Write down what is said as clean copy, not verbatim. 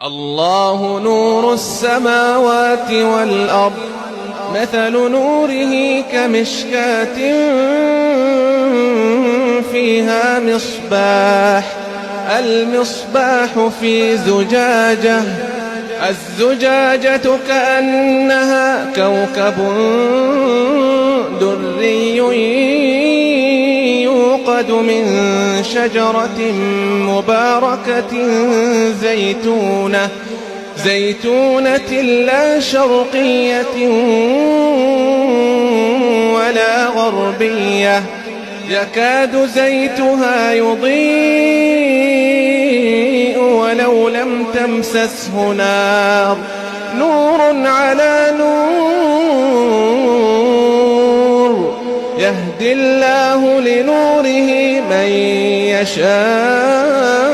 الله نور السماوات والأرض مثل نوره كمشكاة فيها مصباح المصباح في زجاجة الزجاجة كأنها كوكب دري يوقد من شجرة مباركة زيتونة لا شرقية ولا غربية يكاد زيتها يضيء ولو لم تمسسه نار نور على نور يهدي الله لنوره من يشاء